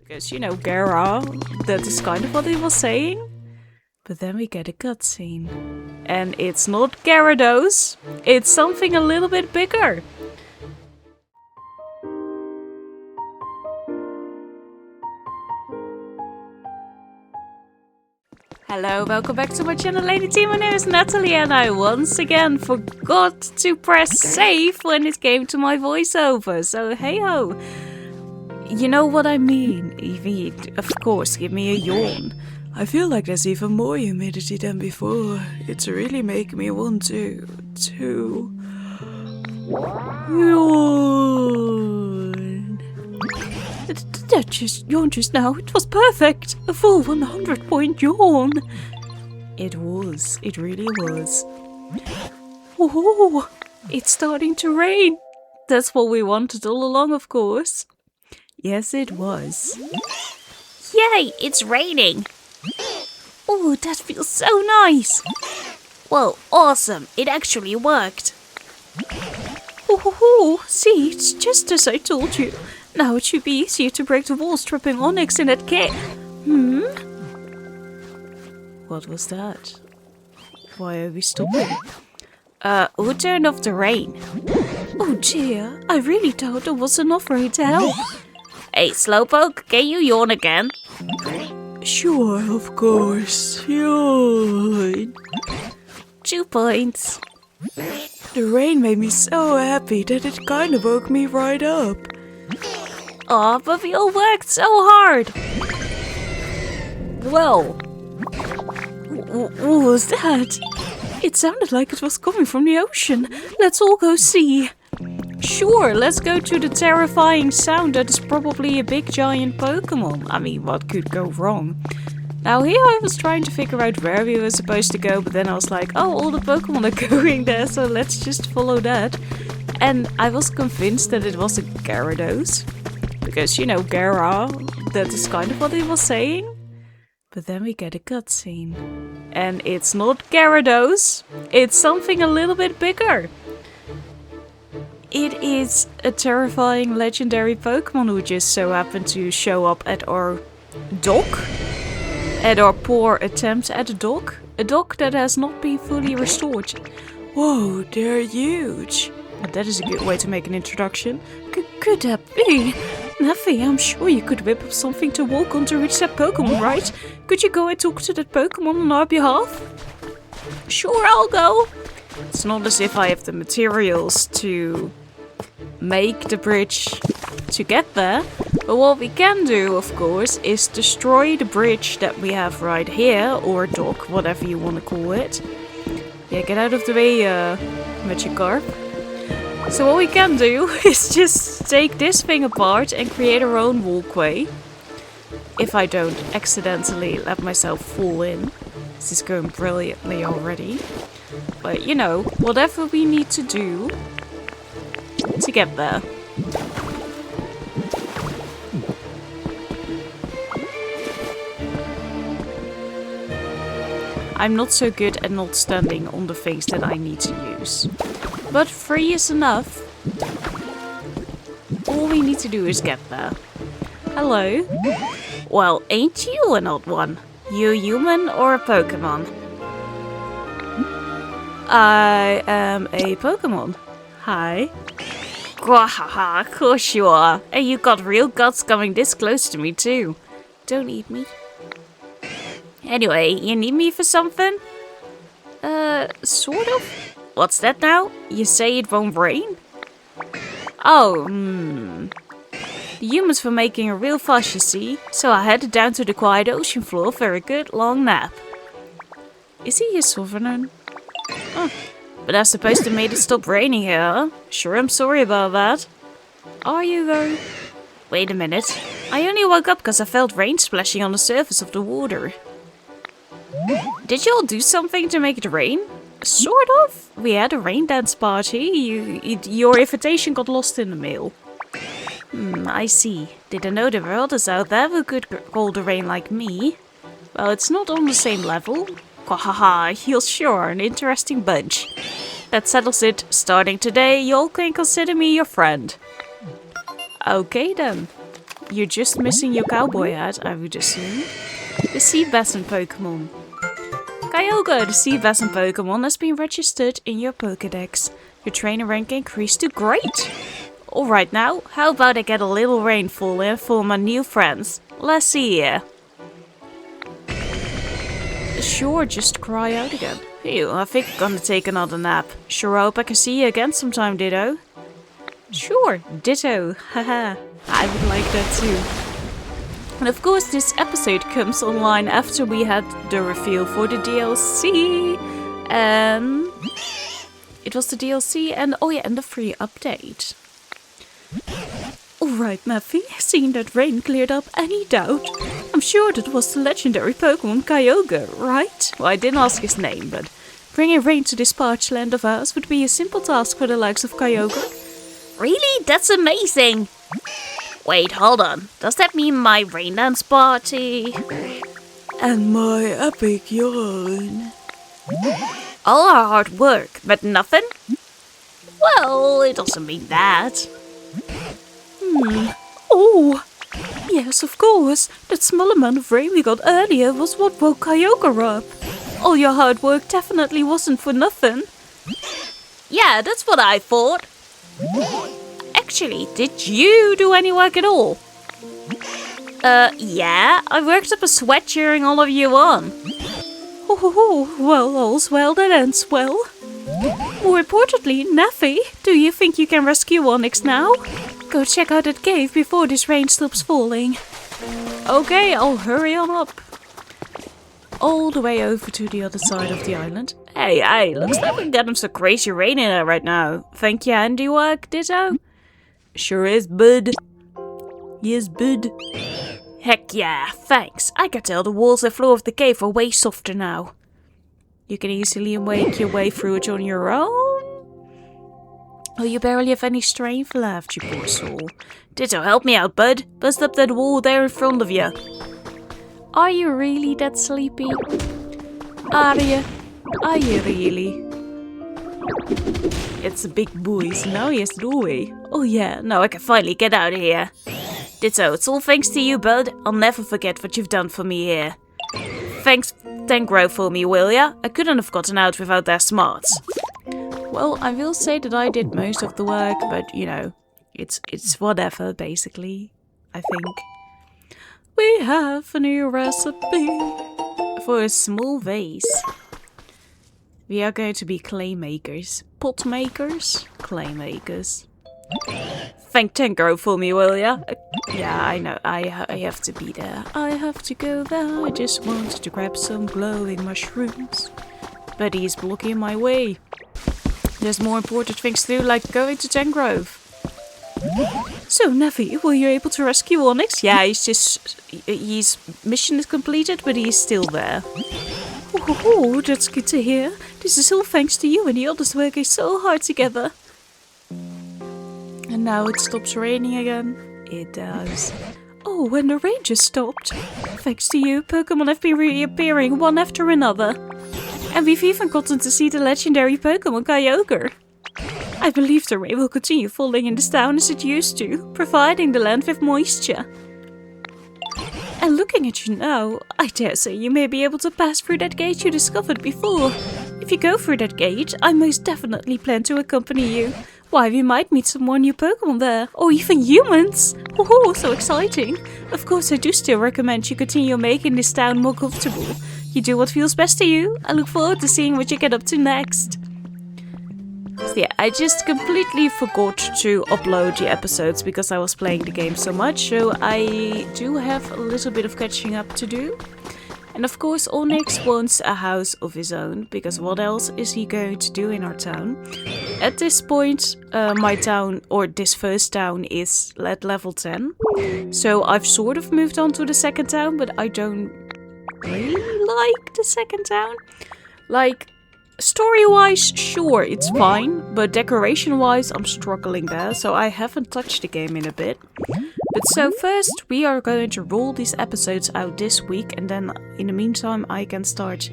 Because, you know, Gara, that is kind of what he was saying. But then we get a cutscene. And it's not Gyarados, it's something a little bit bigger. Hello, welcome back to my channel, lady team. My name is Nathalie and I once again forgot to press save when it came to my voiceover. So hey ho. You know what I mean. Evie, of course, give me a yawn. I feel like there's even more humidity than before. It's really making me want to yawn. That just yawned just now. It was perfect. A full 100-point yawn. It was. It really was. Oh, it's starting to rain. That's what we wanted all along, of course. Yes, it was. Yay, it's raining. Oh, that feels so nice. Well, awesome. It actually worked. Oh, see, it's just as I told you. Now it should be easier to break the walls trapping Onyx in that cave. What was that? Why are we stopping? Who turned off the rain? Oh dear, I really thought there was enough rain to help. Hey, Slowpoke, can you yawn again? Sure, of course. Yawn. 2 points. The rain made me so happy that it kind of woke me right up. Aw, but we all worked so hard. Well, what was that? It sounded like it was coming from the ocean. Let's all go see. Sure, let's go to the terrifying sound that is probably a big giant Pokemon. I mean, what could go wrong? Now here I was trying to figure out where we were supposed to go, but then I was like, oh, all the Pokemon are going there, so let's just follow that. And I was convinced that it was a Gyarados. Because, you know, Gara, that is kind of what he was saying. But then we get a cutscene. And it's not Gyarados, it's something a little bit bigger. It is a terrifying legendary Pokemon who just so happened to show up at our dock. At our poor attempt at a dock. A dock that has not been fully restored. Whoa, they're huge. And that is a good way to make an introduction. Could that be? Nathalie, I'm sure you could whip up something to walk on to reach that Pokemon, right? Could you go and talk to that Pokemon on our behalf? Sure, I'll go. It's not as if I have the materials to make the bridge to get there. But what we can do, of course, is destroy the bridge that we have right here, or dock, whatever you want to call it. Yeah, get out of the way, Magikarp. So what we can do is just take this thing apart and create our own walkway. If I don't accidentally let myself fall in. This is going brilliantly already. But, you know, whatever we need to do to get there. I'm not so good at not standing on the things that I need to use. But 3 is enough. All we need to do is get there. Hello. Well, ain't you an odd one? You a human or a Pokemon? I am a Pokemon. Hi. Gwahaha, of course you are. And you got real guts coming this close to me too. Don't eat me. Anyway, you need me for something? Sort of. What's that now? You say it won't rain? Oh, The humans were making a real fuss, you see, so I headed down to the quiet ocean floor for a good long nap. Is he a sovereign? Oh, but I suppose they made it stop raining here, huh? Sure, I'm sorry about that. Are you though? Wait a minute. I only woke up because I felt rain splashing on the surface of the water. Did you all do something to make it rain? Sort of. We had a rain dance party. Your invitation got lost in the mail. I see. Didn't know there were others out there who could call the rain like me. Well, it's not on the same level. Haha, you're sure an interesting bunch. That settles it. Starting today, you all can consider me your friend. Okay then. you're just missing your cowboy hat, I would assume. The sea basin Pokemon. Kyogre, the sea basin Pokemon, has been registered in your Pokédex. Your trainer rank increased to great. Alright now, how about I get a little rainfall in for my new friends? Let's see here. Sure, just cry out again. Phew, I think I'm gonna take another nap. Sure hope I can see you again sometime, Ditto. Sure, ditto, haha. I would like that too. And of course this episode comes online after we had the reveal for the DLC. And it was the DLC and oh yeah, and the free update. Alright, Mappy, seeing that rain cleared up any doubt, I'm sure that was the legendary Pokemon Kyogre, right? Well, I didn't ask his name, but bringing rain to this parched land of ours would be a simple task for the likes of Kyogre. Really? That's amazing! Wait, hold on. Does that mean my rain dance party? And my epic yarn. All our hard work, but nothing? Well, it doesn't mean that. Oh, yes, of course. That small amount of rain we got earlier was what woke Kyogre up. All your hard work definitely wasn't for nothing. Yeah, that's what I thought. Actually, did you do any work at all? Yeah, I worked up a sweat cheering all of you on. Oh, well, all's well that ends well. More importantly, Nathalie, do you think you can rescue Onyx now? Go check out that cave before this rain stops falling. Okay, I'll hurry on up. All the way over to the other side of the island. Hey, looks like we're getting some crazy rain in there right now. Thank you, handiwork, Ditto. Sure is, bud. Yes, bud. Heck yeah, thanks. I can tell the walls and floor of the cave are way softer now. You can easily make your way through it on your own? Oh, you barely have any strength left, you poor soul. Ditto, help me out, bud. Bust up that wall there in front of you. Are you really that sleepy? Are you? Are you really? It's a big boys, now he has to do it. Oh yeah, now I can finally get out of here. Ditto, it's all thanks to you, bud. I'll never forget what you've done for me here. Thanks, Tangrowth for me, will ya? I couldn't have gotten out without their smarts. Well, I will say that I did most of the work, but you know, it's whatever, basically, I think. We have a new recipe for a small vase. We are going to be clay makers. Pot makers? Clay makers. Thank Tangrowth for me, will ya? Yeah, I know. I have to be there. I have to go there. I just wanted to grab some glowing mushrooms. But he's blocking my way. There's more important things to do, like going to Tangrowth. So, Navi, were you able to rescue Onyx? Yeah, his mission is completed, but he's still there. Oh, that's good to hear. This is all thanks to you and the others working so hard together. And now it stops raining again. It does. Oh, and the rain just stopped. Thanks to you, Pokemon have been reappearing one after another. And we've even gotten to see the legendary Pokemon Kyogre. I believe the rain will continue falling in this town as it used to, providing the land with moisture. And looking at you now, I dare say you may be able to pass through that gate you discovered before. If you go through that gate, I most definitely plan to accompany you. Why, we might meet some more new Pokemon there, or even humans! Oh, so exciting! Of course, I do still recommend you continue making this town more comfortable. You do what feels best to you. I look forward to seeing what you get up to next. So yeah, I just completely forgot to upload the episodes because I was playing the game so much, so I do have a little bit of catching up to do. And of course, Onyx wants a house of his own, because what else is he going to do in our town? At this point, my town, or this first town, is at level 10. So I've sort of moved on to the second town, but I don't really like the second town. Like, story-wise, sure, it's fine, but decoration-wise, I'm struggling there, so I haven't touched the game in a bit. But so first, we are going to roll these episodes out this week, and then in the meantime, I can start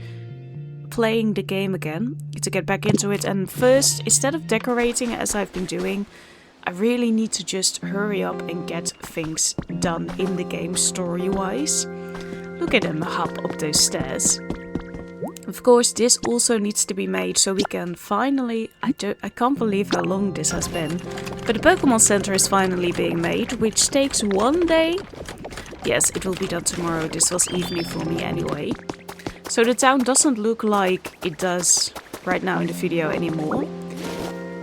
playing the game again to get back into it. And first, instead of decorating as I've been doing, I really need to just hurry up and get things done in the game story-wise. Look at him hop up those stairs. Of course, this also needs to be made so we can finally... I can't believe how long this has been. But the Pokemon Center is finally being made, which takes 1 day. Yes, it will be done tomorrow. This was evening for me anyway. So the town doesn't look like it does right now in the video anymore.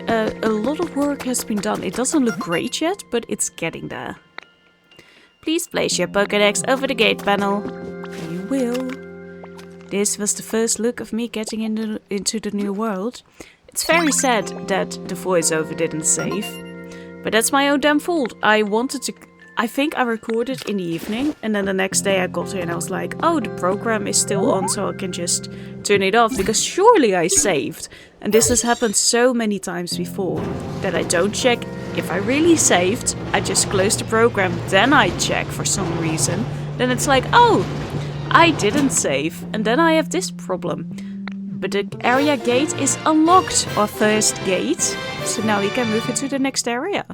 A lot of work has been done. It doesn't look great yet, but it's getting there. Please place your Pokédex over the gate panel. You will. This was the first look of me getting into the new world. It's very sad that the voiceover didn't save. But that's my own damn fault. I think I recorded in the evening, and then the next day I got here and I was like, oh, the program is still on, so I can just turn it off, because surely I saved. And this has happened so many times before, that I don't check if I really saved. I just close the program, then I check for some reason. Then it's like, oh, I didn't save, and then I have this problem. But the area gate is unlocked, our first gate, so now we can move into the next area.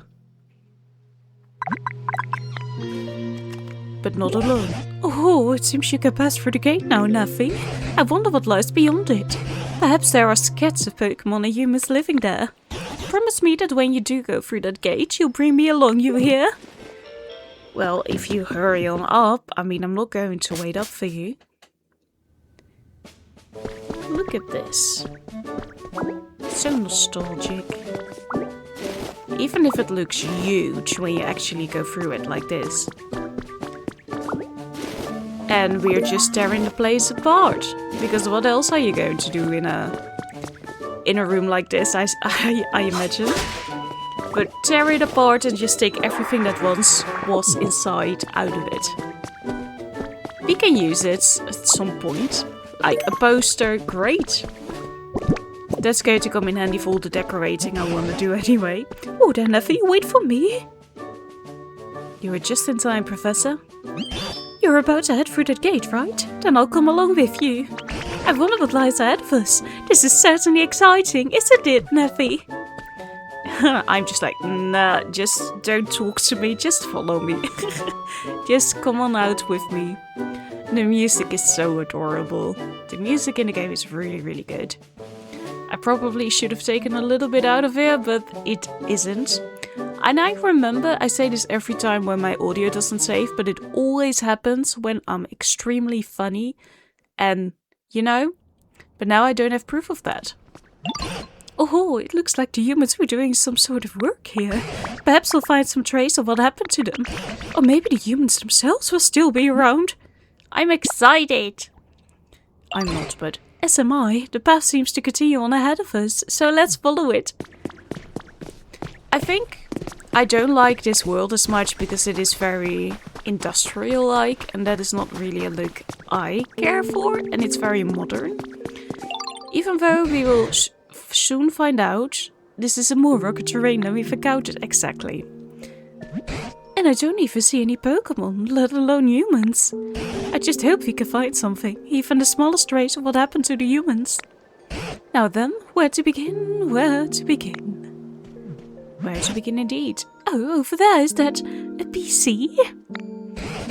But not alone. Oh, it seems you can pass through the gate now, Nathalie. I wonder what lies beyond it. Perhaps there are scats of Pokemon and humans living there. Promise me that when you do go through that gate, you'll bring me along, you hear? Well, if you hurry on up, I mean, I'm not going to wait up for you. Look at this. So nostalgic. Even if it looks huge when you actually go through it like this. And we're just tearing the place apart. Because what else are you going to do in a room like this, I imagine. But tear it apart and just take everything that once was inside out of it. We can use it at some point. Like a poster, great. That's going to come in handy for all the decorating I want to do anyway. Oh, then Nathalie, wait for me. You were just in time, Professor. You're about to head through that gate, right? Then I'll come along with you. I wonder what lies ahead of us. This is certainly exciting, isn't it, Nathalie? I'm just like, nah, just don't talk to me, just follow me. Just come on out with me. The music is so adorable. The music in the game is really, really good. I probably should have taken a little bit out of here, but it isn't. And I remember, I say this every time when my audio doesn't save, but it always happens when I'm extremely funny. And, you know, but now I don't have proof of that. Oh, it looks like the humans were doing some sort of work here. Perhaps we'll find some trace of what happened to them. Or maybe the humans themselves will still be around. I'm excited. I'm not, but as am I. The path seems to continue on ahead of us, so let's follow it. I think I don't like this world as much because it is very industrial-like, and that is not really a look I care for, and it's very modern. Even though we will soon find out, this is a more rugged terrain than we've encountered exactly. And I don't even see any Pokemon, let alone humans. I just hope we can find something, even the smallest trace of what happened to the humans. Now then, where to begin? Where to begin? Where to begin indeed? Oh, over there is that a PC?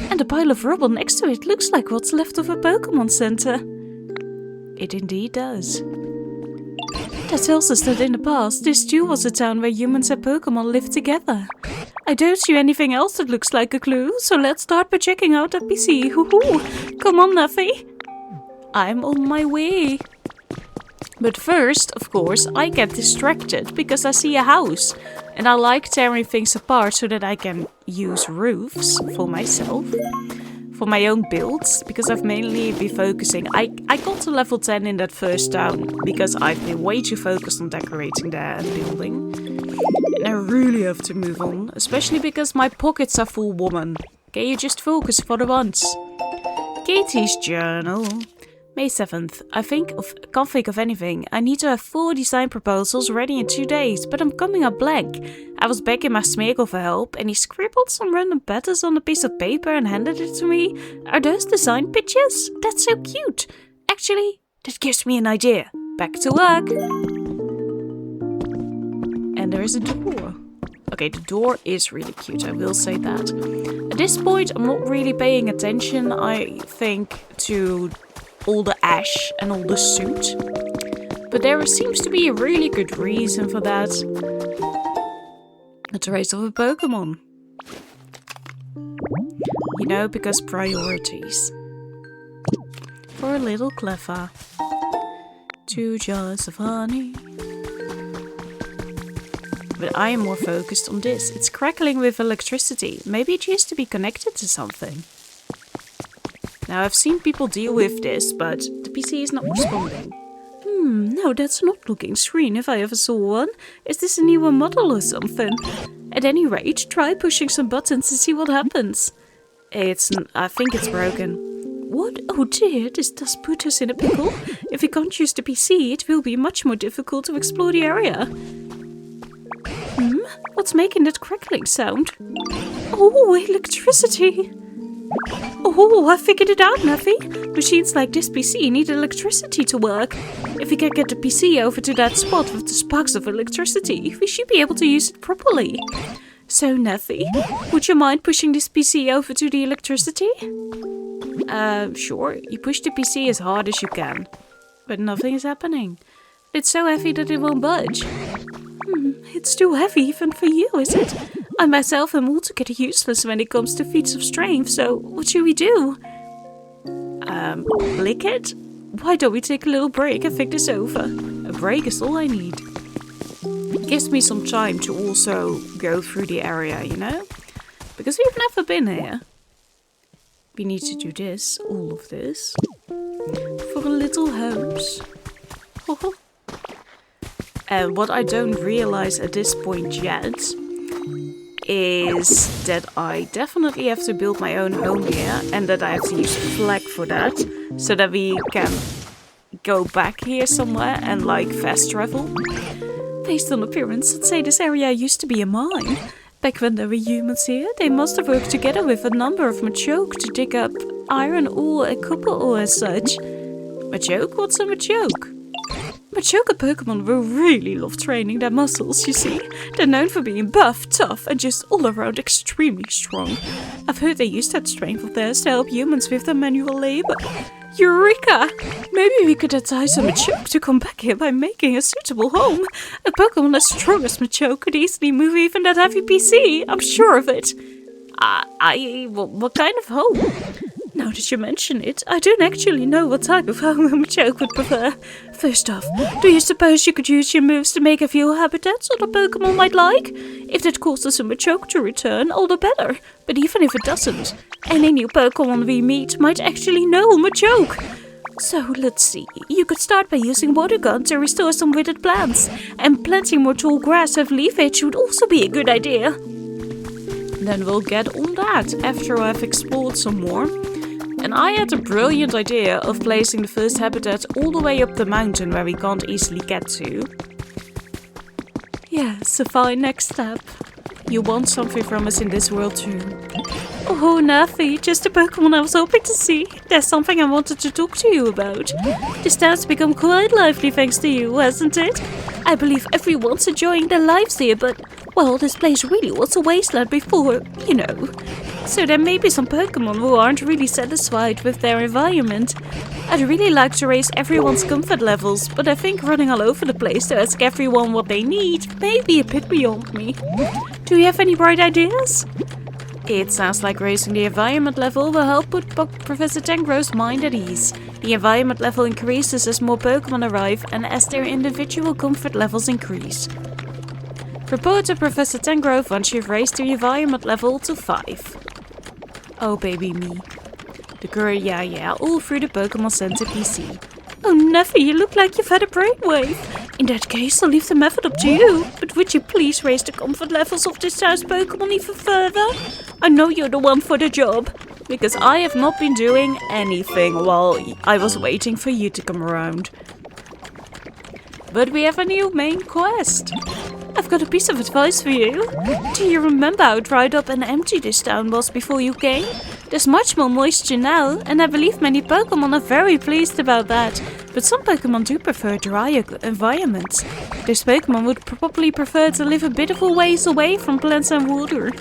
And a pile of rubble next to it looks like what's left of a Pokemon Center. It indeed does. That tells us that in the past, this too was a town where humans and Pokemon lived together. I don't see anything else that looks like a clue, so let's start by checking out that PC. Hoo-hoo! Come on, Nathalie. I'm on my way. But first, of course, I get distracted because I see a house. And I like tearing things apart so that I can use roofs for myself. For my own builds, because I've mainly been focusing. I got to level 10 in that first town because I've been way too focused on decorating there and building. And I really have to move on, especially because my pockets are full, woman. Can you just focus for the once? Katie's journal. May 7th. I can't think of anything. I need to have 4 design proposals ready in 2 days, but I'm coming up blank. I was begging my Smeagol for help, and he scribbled some random letters on a piece of paper and handed it to me. Are those design pictures? That's so cute. Actually, that gives me an idea. Back to work. And there is a door. Okay, the door is really cute, I will say that. At this point, I'm not really paying attention, I think, to all the ash and all the soot. But there seems to be a really good reason for that. A trace of a Pokemon. You know, because priorities. For a little clever. 2 jars of honey. But I am more focused on this. It's crackling with electricity. Maybe it used to be connected to something. Now I've seen people deal with this, but the PC is not responding. No, that's not looking screen if I ever saw one. Is this a newer model or something? At any rate, try pushing some buttons and see what happens. I think it's broken. What? Oh dear, this does put us in a pickle. If we can't use the PC, it will be much more difficult to explore the area. What's making that crackling sound? Oh, electricity! Oh, I figured it out, Nathalie. Machines like this PC need electricity to work. If we can get the PC over to that spot with the sparks of electricity, we should be able to use it properly. So, Nathalie, would you mind pushing this PC over to the electricity? Sure. You push the PC as hard as you can. But nothing is happening. It's so heavy that it won't budge. It's too heavy even for you, is it? I myself am altogether useless when it comes to feats of strength, so what should we do? Lick it? Why don't we take a little break and think this over? A break is all I need. It gives me some time to also go through the area, you know? Because we've never been here. We need to do this, all of this. For a little house. And what I don't realize at this point yet is that I definitely have to build my own home here and that I have to use the flag for that so that we can go back here somewhere and like fast travel. Based on appearance, I'd say this area used to be a mine. Back when there were humans here, they must have worked together with a number of Machoke to dig up iron ore and copper ore as such. Machoke? What's a Machoke? Machoke Pokemon will really love training their muscles, you see. They're known for being buff, tough, and just all around extremely strong. I've heard they use that strength of theirs to help humans with their manual labor. Eureka! Maybe we could entice a Machoke to come back here by making a suitable home. A Pokemon as strong as Machoke could easily move even that heavy PC, I'm sure of it. What kind of home? Now that you mention it, I don't actually know what type of home a Machoke would prefer. First off, do you suppose you could use your moves to make a few habitats other Pokemon might like? If that causes a Machoke to return, all the better. But even if it doesn't, any new Pokemon we meet might actually know a Machoke. So let's see, you could start by using Water Gun to restore some withered plants. And planting more tall grass with leafage would also be a good idea. Then we'll get on that after I've explored some more. And I had a brilliant idea of placing the first habitat all the way up the mountain where we can't easily get to. Yes, a fine next step. You want something from us in this world too. Oh, Nathalie, just a Pokemon I was hoping to see. There's something I wanted to talk to you about. This town's become quite lively thanks to you, hasn't it? I believe everyone's enjoying their lives here, but, well, this place really was a wasteland before, you know. So there may be some Pokemon who aren't really satisfied with their environment. I'd really like to raise everyone's comfort levels, but I think running all over the place to ask everyone what they need may be a bit beyond me. Do you have any bright ideas? It sounds like raising the environment level will help put Professor Tangro's mind at ease. The environment level increases as more Pokemon arrive and as their individual comfort levels increase. Report to Professor Tangrove once you've raised the environment level to 5. Oh baby me. The girl, yeah, all through the Pokemon Center PC. Oh Neffy, you look like you've had a brainwave. In that case, I'll leave the method up to you. But would you please raise the comfort levels of this town's Pokemon even further? I know you're the one for the job. Because I have not been doing anything while I was waiting for you to come around. But we have a new main quest. I've got a piece of advice for you. Do you remember how dried up and empty this town was before you came? There's much more moisture now, and I believe many Pokémon are very pleased about that. But some Pokémon do prefer drier environments. Those Pokémon would probably prefer to live a bit of a ways away from plants and water.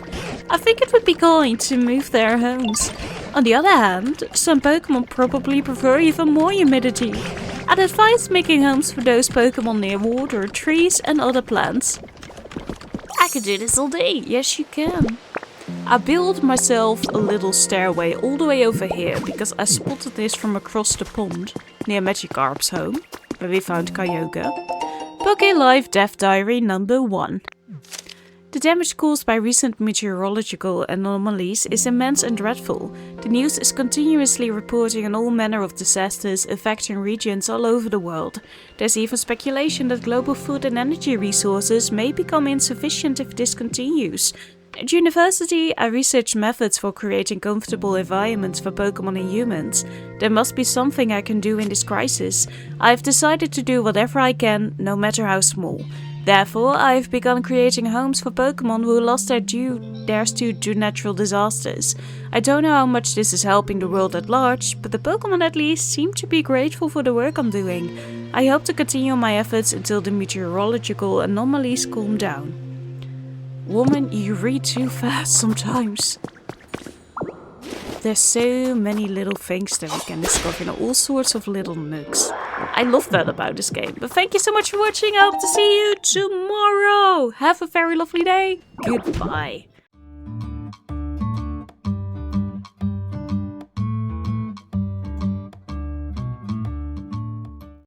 I think it would be kind to move their homes. On the other hand, some Pokémon probably prefer even more humidity. I'd advise making homes for those Pokémon near water, trees and other plants. I could do this all day. Yes, you can. I built myself a little stairway all the way over here because I spotted this from across the pond near Magikarp's home, where we found Kyogre. Poké Life Death Diary number 1. The damage caused by recent meteorological anomalies is immense and dreadful. The news is continuously reporting on all manner of disasters affecting regions all over the world. There's even speculation that global food and energy resources may become insufficient if this continues. At university, I researched methods for creating comfortable environments for Pokémon and humans. There must be something I can do in this crisis. I've decided to do whatever I can, no matter how small. Therefore, I've begun creating homes for Pokémon who lost theirs due to natural disasters. I don't know how much this is helping the world at large, but the Pokémon at least seem to be grateful for the work I'm doing. I hope to continue my efforts until the meteorological anomalies calm down. Woman, you read too fast sometimes. There's so many little things that we can discover in all sorts of little nooks. I love that about this game. But thank you so much for watching. I hope to see you tomorrow. Have a very lovely day. Goodbye.